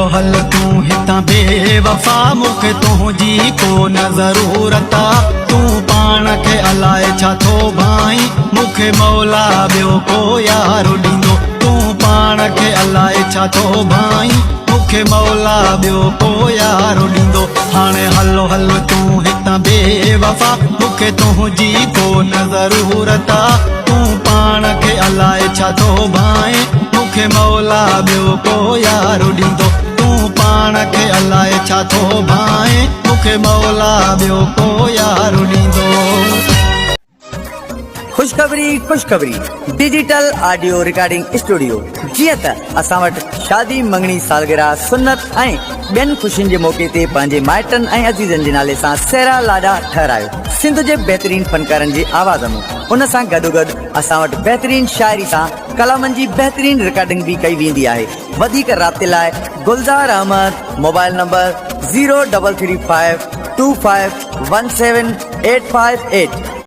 हलो हल तू हितां बेवफा मूंखे तुंहिंजी को न ज़रूरत आहे। तूं पाण खे अलाए छा थो भाई मूंखे मौला ॿियो को यारो ॾींदो। तूं पाण खे अलाए छा थो भाई मूंखे मौला ॿियो को यारो ॾींदो। हाणे हलो हल तूं हितां बेवफा मूंखे तुंहिंजी को न ज़रूरत आहे। तूं पाण खे अलाए छा थो भाई मूंखे मौला ॿियो को यारो ॾींदो। तूं पाण खे अलाए छा थो भाई मूंखे मौला ॿियो को यारो ॾींदो। खुशखबरी डिजिटल ऑडियो रिकॉर्डिंग स्टूडियो। जीअं त असां वटि शादी मंगणी सालगिरह सुन्नत ऐं ॿियनि ख़ुशियुनि जे मौक़े ते पंहिंजे माइटनि ऐं अज़ीज़नि जे नाले सां सेरा लाॾा ठहरायो सिंध जे बहितरीन फनकारनि जी आवाज़ में। उन सां गॾोगॾु असां वटि बहितरीन शाइरी सां कलामनि जी बहितरीन रिकॉर्डिंग भी कई वेंदी आहे। वधीक राब्ते लाइ गुलज़ार अहमद मोबाइल नंबर 0335251785 8